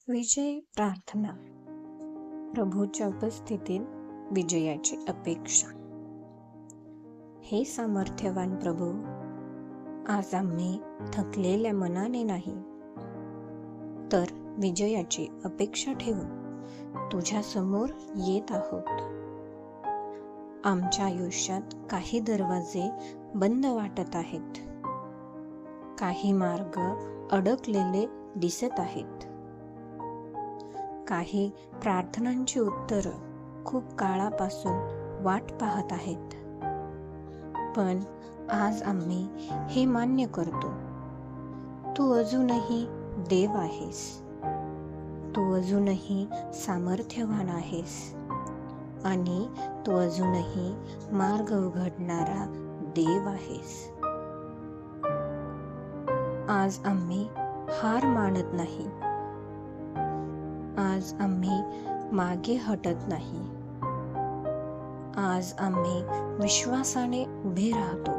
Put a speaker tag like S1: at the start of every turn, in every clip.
S1: विजय प्रार्थना. प्रभूच्या उपस्थितीत विजयाची अपेक्षा. हे सामर्थ्यवान प्रभू, आज आम्ही थकलेल्या मनाने नाही, तर विजयाची अपेक्षा ठेवून तुझ्या समोर येत आहोत. आमच्या आयुष्यात काही दरवाजे बंद वाटत आहेत, काही मार्ग अडकलेले दिसत आहेत, काही प्रार्थनांची उत्तरं खूप काळापासून वाट पाहत आहेत. पण आज आम्ही हे मान्य करतो, तू अजूनही देव आहेस, तू अजूनही सामर्थ्यवान आहेस आणि तू अजूनही मार्ग उघडणारा देव आहेस. आज आम्ही हार मानत नाही, आज आम्ही मागे हटत नाही, आज आम्ही विश्वासाने उभे राहतो.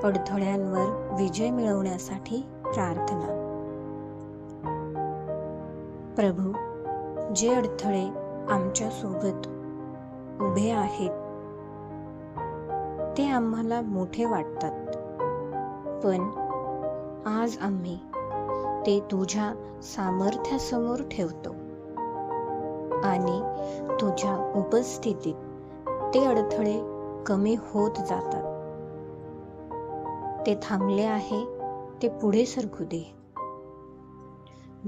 S1: अडथळ्यांवर विजय मिळवण्यासाठी प्रार्थना. प्रभू, जे अडथळे आमच्या सोबत उभे आहेत ते आम्हाला मोठे वाटतात, पण आज आम्ही ते तुझ्या सामर्थ्यासमोर ठेवतो आणि तुझ्या उपस्थितीत ते अडथळे कमी होत जातात. ते थांबले आहे ते पुढे सरकू दे,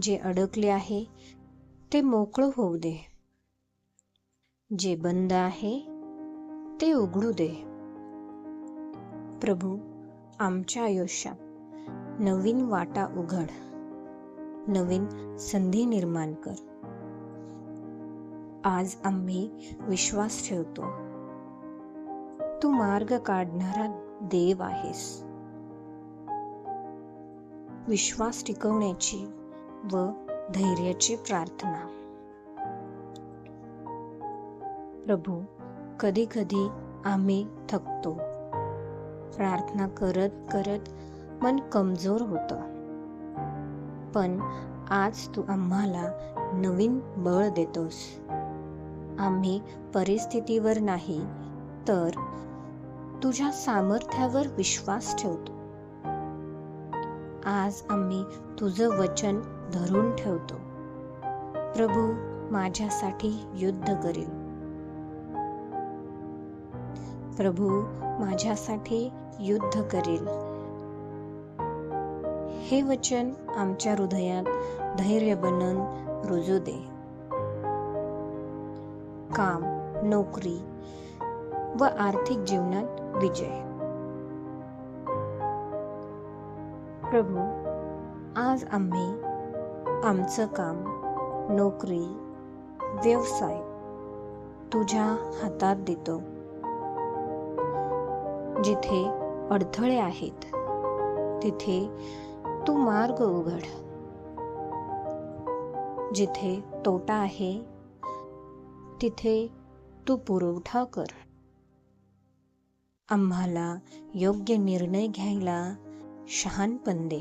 S1: जे अडकले आहे ते मोकळं होऊ दे, जे बंद आहे ते उघडू दे. प्रभू, आमच्या आयुष्यात नवीन वाटा उघड, नवीन संधी निर्माण कर. आज आम्ही विश्वास ठेवतो, तू मार्ग काढणारा देव आहेस. विश्वास टिकवण्याची व धैर्याची प्रार्थना. प्रभू, कधी कधी आम्ही थकतो, प्रार्थना करत करत मन कमजोर होतं, पण आज तू आम्हाला नवीन बळ देतोस. आम्ही परिस्थितीवर नाही, तर तुझ्या सामर्थ्यावर विश्वास ठेवतो. आज आम्ही तुझं वचन धरून ठेवतो. प्रभू, माझ्यासाठी युद्ध करील. प्रभू, माझ्यासाठी युद्ध करील. हे वचन आमच्या हृदयात धैर्य बनून रुजू दे. काम, नोकरी व आर्थिक जीवनात विजय. प्रभू, आज आम्ही आमचं काम, नोकरी, व्यवसाय तुझ्या हातात देतो. जिथे अडथळे आहेत तिथे तू मार्ग उघड, जिथे तोटा आहे तिथे तू पुरवठा कर. आम्हाला योग्य निर्णय घ्यायला शहाणपण दे.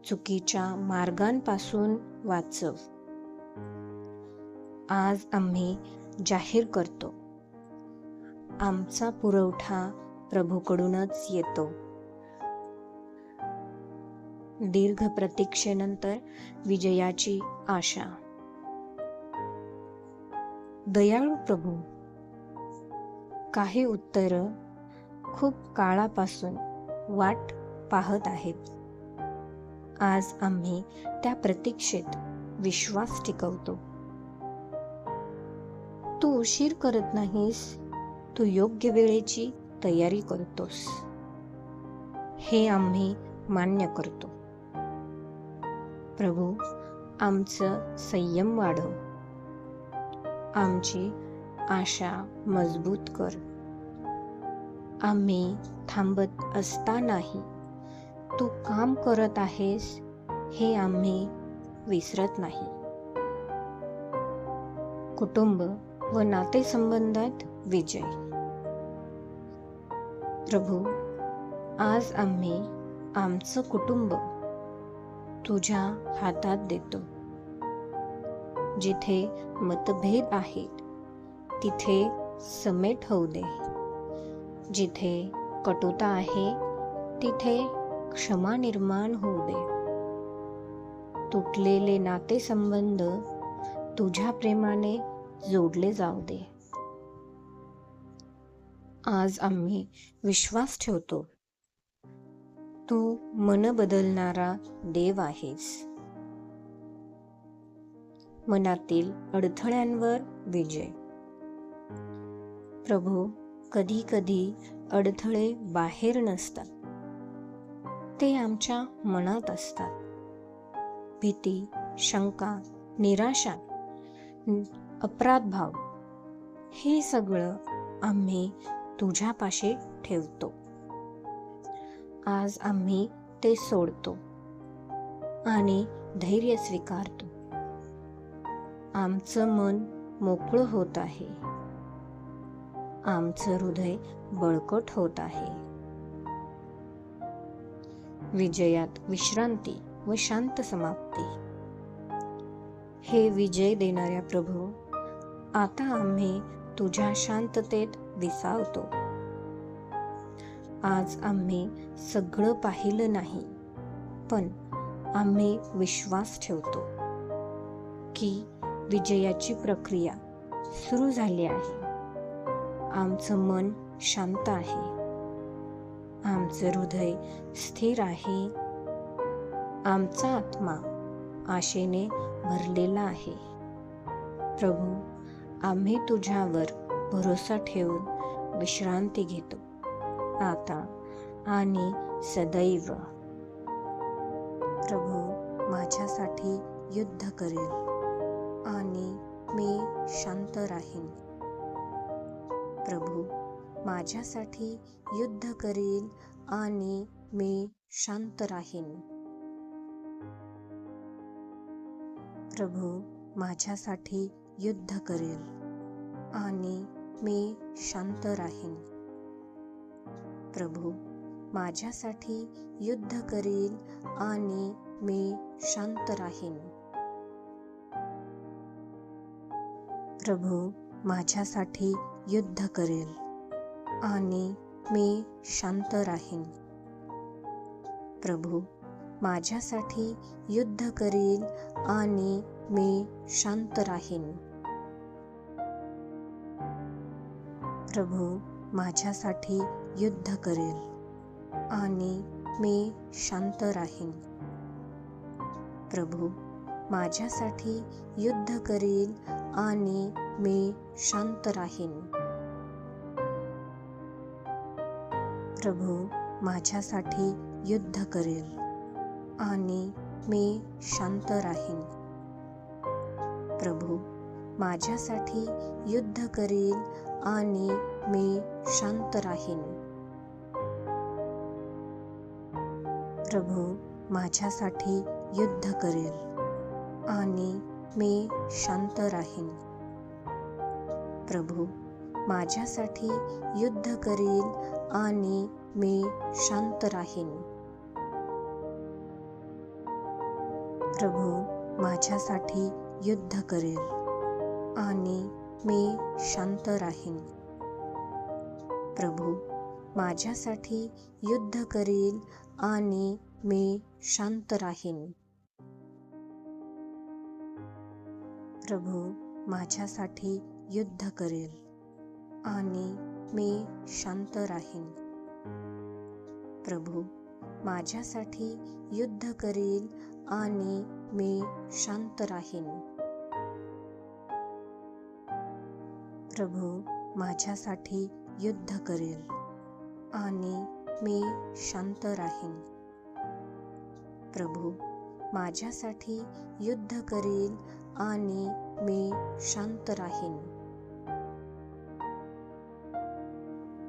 S1: चुकीच्या मार्गांपासून वाचव. आज आम्ही जाहीर करतो, आमचा पुरवठा प्रभूकडूनच येतो. दीर्घ प्रतीक्षेनंतर विजयाची आशा. दयाळू प्रभू, काही उत्तरं खूप काळापासून वाट पाहत आहेत. आज आम्ही त्या प्रतीक्षेत विश्वास टिकवतो. तू उशीर करत नाहीस, तू योग्य वेळेची तयारी करतोस. हे आम्ही मान्य करतो. प्रभू, आमचं संयम वाढव, आमची आशा मजबूत कर. आम्ही थांबत असतानाही तू काम करत आहेस हे आम्ही विसरत नाही. कुटुंब व नातेसंबंधात विजय. प्रभू, आज आम्ही आमचं कुटुंब तुझ्या हातात देतो. जिथे मतभेद आहेत तिथे समेट होऊ दे. जिथे कटुता आहे तिथे क्षमा निर्माण होऊ दे. तुटलेले नातेसंबंध तुझ्या प्रेमाने जोडले जाऊ दे. आज आम्ही विश्वास ठेवतो, तू मन बदलणारा देव आहेस. मनातील अडथळ्यांवर विजय. प्रभू, कधी कधी अडथळे बाहेर नसतात, ते आमच्या मनात असतात. भीती, शंका, निराशा, अपराधभाव, हे सगळं आम्ही तुझ्यापाशी ठेवतो. आज आम्ही ते सोडतो आणि धैर्य स्वीकारतो. आमचं मन मोकळं होत आहे. आमचं हृदय बळकट होत आहे. विजयात विश्रांती व शांत समाप्ती. हे विजय देणाऱ्या प्रभू, आता आम्ही तुझ्या शांततेत विसावतो. आज आम्ही सगळं पाहिलं नाही, पण आम्ही विश्वास ठेवतो की विजयाची प्रक्रिया सुरू झाली आहे. आमचं मन शांत आहे. आमचं हृदय स्थिर आहे. आमचा आत्मा आशेने भरलेला आहे. प्रभू, आम्ही तुझ्यावर भरोसा ठेवून विश्रांती घेतो, आता आणि सदैव. प्रभू माझ्यासाठी युद्ध करेल आणि मी शांत राहीन. प्रभू माझ्यासाठी युद्ध करेल आणि मी शांत राहीन. प्रभू माझ्यासाठी युद्ध करेल आणि मी शांत राहीन. प्रभू माझ्यासाठी युद्ध करेल आणि मी शांत राहीन. प्रभू माझ्यासाठी युद्ध करेल आणि मी शांत राहीन. प्रभू माझ्यासाठी युद्ध करेल आणि मी शांत राहीन. प्रभू माझ्यासाठी युद्ध करेल आणि मी शांत राहीन. प्रभू माझ्यासाठी युद्ध करेल आणि मी शांत राहीन. प्रभू माझ्यासाठी युद्ध करेल आणि मी शांत राहीन. प्रभू माझ्यासाठी युद्ध करेल आणि मी शांत राहीन. प्रभू माझ्यासाठी युद्ध करेल आणि मी शांत राहीन. प्रभू माझ्यासाठी युद्ध करेल आणि मी शांत राहीन. प्रभू माझ्यासाठी युद्ध करेल आणि मी शांत राहीन. प्रभू माझ्यासाठी युद्ध करेल आणि मी शांत राहीन. प्रभू माझ्यासाठी युद्ध करेल आणि मी शांत राहीन. प्रभू माझ्यासाठी युद्ध करेल आणि मी शांत राहीन. प्रभू माझ्यासाठी युद्ध करेल आणि मी शांत राहीन. प्रभू माझ्यासाठी युद्ध करेल आणि मी शांत राहीन.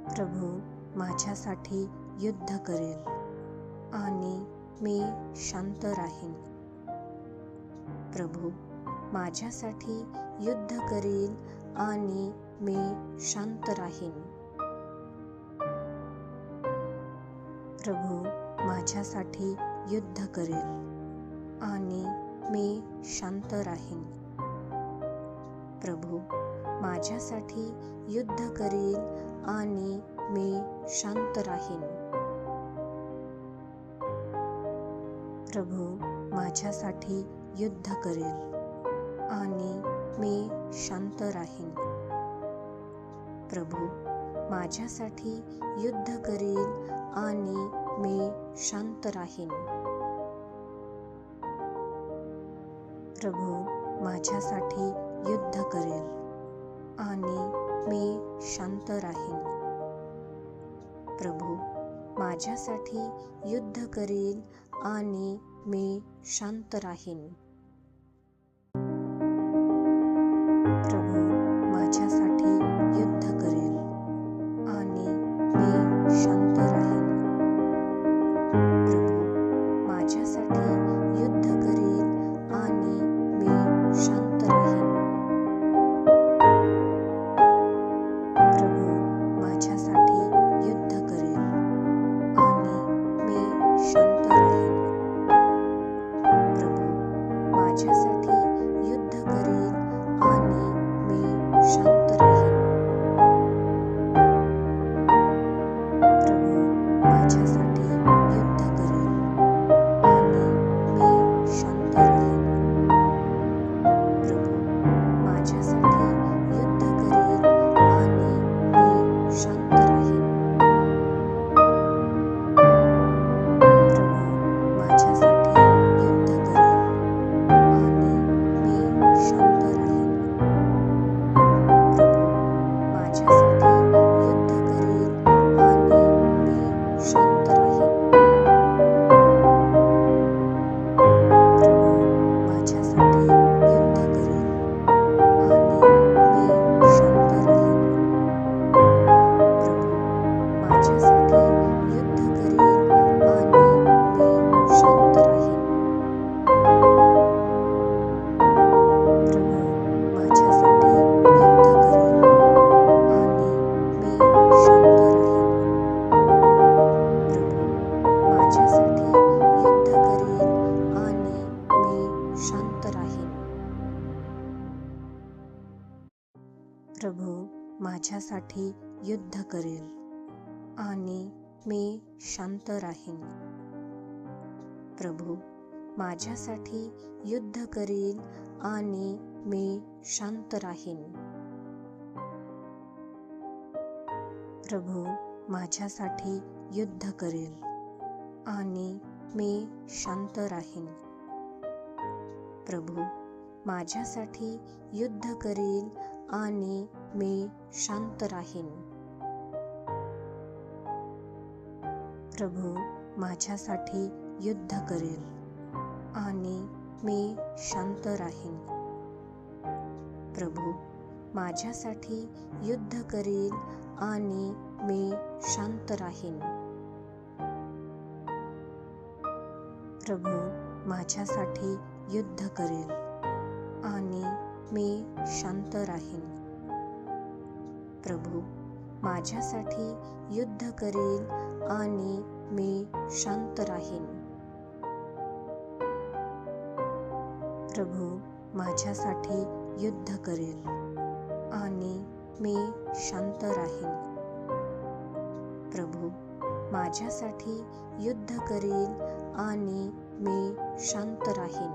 S1: प्रभू माझ्यासाठी युद्ध करेल आणि मी शांत राहीन. प्रभू माझ्यासाठी युद्ध करेल आणि मी शांत राहीन. प्रभू माझ्यासाठी युद्ध करेल आणि मी शांत राहीन. प्रभू माझ्यासाठी युद्ध करील आणि मी शांत राहीन. प्रभू माझ्यासाठी युद्ध करेल आणि मी शांत राहीन. प्रभू माझ्यासाठी युद्ध करेल आणि मी शांत राहीन. प्रभू माझ्यासाठी युद्ध करेल आणि मी शांत राहीन. प्रभू माझ्यासाठी युद्ध करेल आणि मी शांत राहीन. प्रभू माझ्यासाठी युद्ध करेल आणि मी शांत राहीन. प्रभू माझ्यासाठी युद्ध करेल आणि मी शांत राहीन. प्रभू माझ्यासाठी युद्ध करेल आणि मी शांत राहीन. प्रभू माझ्यासाठी युद्ध करेल आणि मी शांत राहीन. प्रभू माझ्यासाठी युद्ध करेल आणि मी शांत राहीन. प्रभू माझ्यासाठी युद्ध करेल आणि मी शांत राहीन. प्रभू माझ्यासाठी युद्ध करेल आणि मी शांत राहीन. प्रभू माझ्यासाठी युद्ध करेल आणि मी शांत राहीन. प्रभू माझ्यासाठी युद्ध करेल आणि मी शांत राहीन. प्रभू माझ्यासाठी युद्ध करेल आणि मी शांत राहीन. प्रभू माझ्यासाठी युद्ध करेल आणि मी शांत राहीन. प्रभू माझ्यासाठी युद्ध करेल आणि मी शांत राहीन. प्रभू माझ्यासाठी युद्ध करेल आणि मी शांत राहीन. प्रभू माझ्यासाठी युद्ध करेल आणि मी शांत राहीन. प्रभू माझ्यासाठी युद्ध करेल आणि मी शांत राहीन. प्रभू माझ्यासाठी युद्ध करेल आणि मी शांत राहीन. प्रभू माझ्यासाठी युद्ध करेल आणि मी शांत राहीन. प्रभू माझ्यासाठी युद्ध करेल आणि मी शांत राहीन. प्रभू माझ्यासाठी युद्ध करेल आणि मी शांत राहीन. प्रभू माझ्यासाठी युद्ध करेल आणि मी शांत राहीन.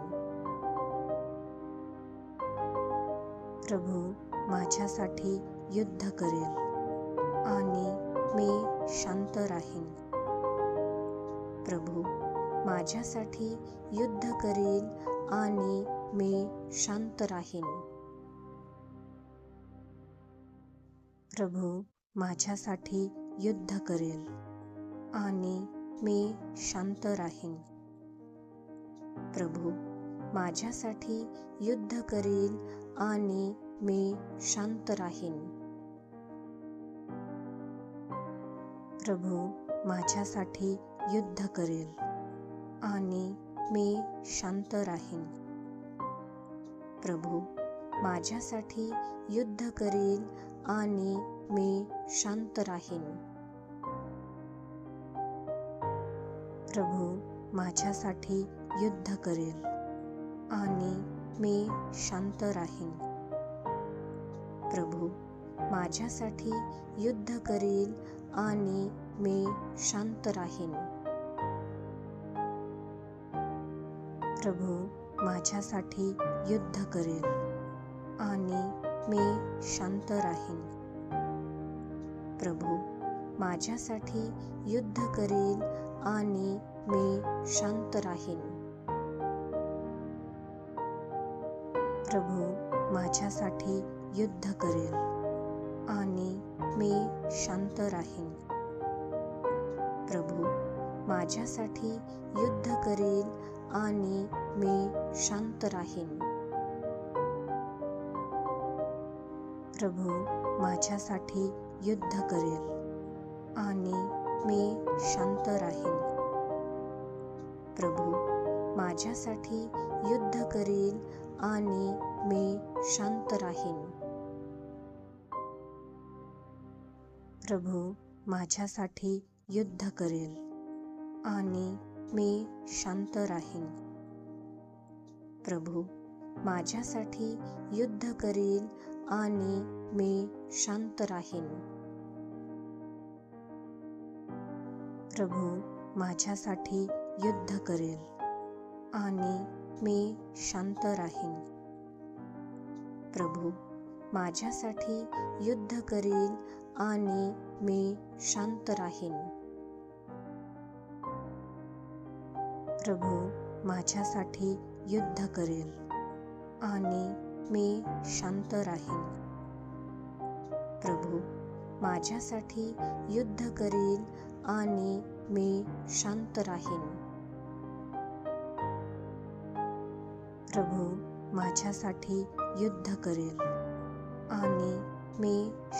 S1: प्रभू माझ्यासाठी युद्ध करेल आणि मी शांत राहीन. प्रभू माझ्यासाठी युद्ध करेल आणि मी शांत राहीन. प्रभू माझ्यासाठी युद्ध करेल आणि मी शांत राहीन. प्रभू माझ्यासाठी युद्ध करेल आणि मी शांत राहीन. प्रभू माझ्यासाठी युद्ध करेल आणि मी शांत राहीन. प्रभू माझ्यासाठी युद्ध करेल आणि मी शांत राहीन. प्रभू माझ्यासाठी युद्ध करेल आणि मी शांत राहीन. प्रभू माझ्यासाठी युद्ध करेल आणि मी शांत राहीन. प्रभू माझ्यासाठी युद्ध करेल आणि मी शांत राहीन. प्रभू माझ्यासाठी युद्ध करील आणि मी शांत राहीन. प्रभू माझ्यासाठी युद्ध करेल आणि मी शांत राहीन. प्रभू माझ्यासाठी युद्ध करेल आणि मी शांत राहीन. प्रभू माझ्यासाठी युद्ध करेल आणि मी शांत राहीन. प्रभू माझ्यासाठी युद्ध करेल आणि मी शांत राहीन. प्रभू माझ्यासाठी युद्ध करेल आणि मी शांत राहीन. प्रभू माझ्यासाठी युद्ध करेल आणि मी शांत राहीन. प्रभू माझ्यासाठी युद्ध करेल आणि मी शांत राहीन. प्रभू माझ्यासाठी युद्ध करेल आणि मी शांत राहीन. प्रभू माझ्यासाठी युद्ध करेल आणि मी शांत राहीन. प्रभू माझ्यासाठी युद्ध करेल आणि मी शांत राहीन. प्रभू माझ्यासाठी युद्ध करेल आणि मी शांत राहीन. प्रभू माझ्यासाठी युद्ध करेल आणि मी शांत राहीन. प्रभू माझ्यासाठी युद्ध करेल आणि मी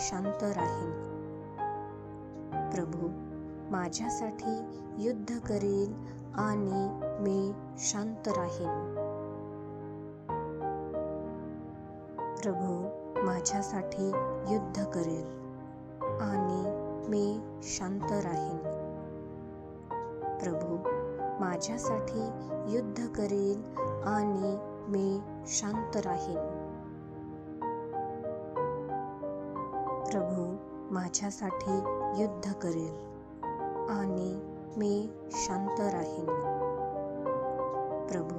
S1: शांत राहीन. प्रभू माझ्यासाठी युद्ध करेल आणि मी शांत राहीन. प्रभू माझ्यासाठी युद्ध करेल आणि मी शांत राहीन. प्रभू माझ्यासाठी युद्ध करेल आणि मी शांत राहीन. प्रभू माझ्यासाठी युद्ध करेल आणि मी शांत राहीन. प्रभू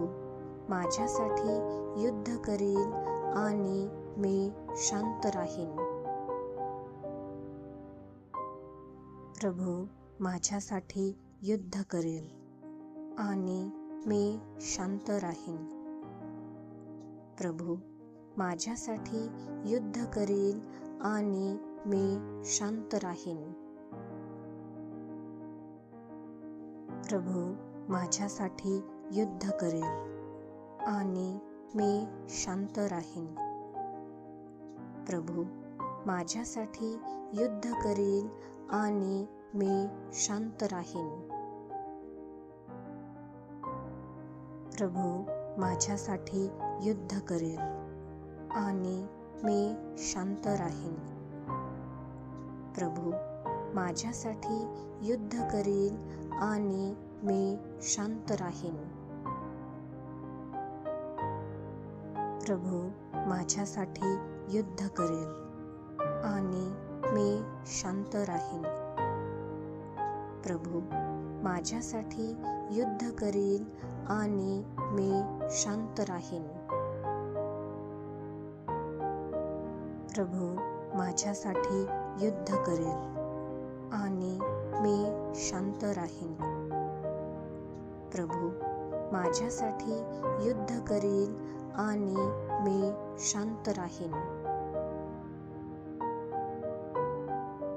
S1: माझ्यासाठी युद्ध करेल आणि मी शांत राहीन. प्रभू माझ्यासाठी युद्ध करेल आणि मी शांत राहीन. प्रभू माझ्यासाठी युद्ध करेल आणि मी शांत राहीन. प्रभू माझ्यासाठी युद्ध करेल आणि मी शांत राहीन. प्रभू माझ्यासाठी युद्ध करेल आणि मी शांत राहीन. प्रभू माझ्यासाठी युद्ध करेल आणि मी शांत राहीन. प्रभू माझ्यासाठी युद्ध करेल आणि मी शांत राहीन. प्रभू माझ्यासाठी युद्ध करेल आणि मी शांत राहीन. प्रभू माझ्यासाठी युद्ध करेल आणि मी शांत राहीन. प्रभू माझ्यासाठी युद्ध करेल आणि मी शांत राहीन. प्रभू माझ्यासाठी युद्ध करेल आणि मी शांत राहीन.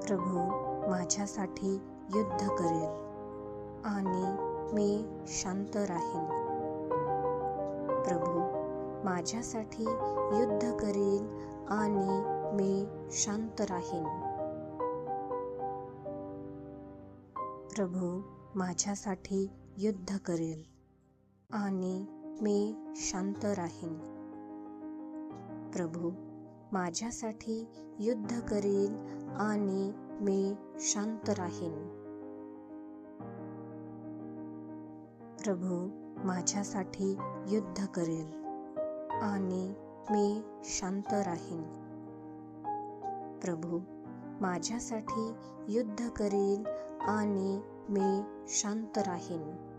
S1: प्रभू माझ्यासाठी युद्ध करेल आणि मी शांत राहीन. प्रभू माझ्यासाठी युद्ध करेल आणि मी शांत राहीन. प्रभू माझ्यासाठी युद्ध करेल आणि मी शांत राहीन. प्रभू माझ्यासाठी युद्ध करेल आणि मी शांत राहीन. प्रभू माझ्यासाठी युद्ध करेल आणि मी शांत राहीन. प्रभू माझ्यासाठी युद्ध करील आणि मी शांत राहीन.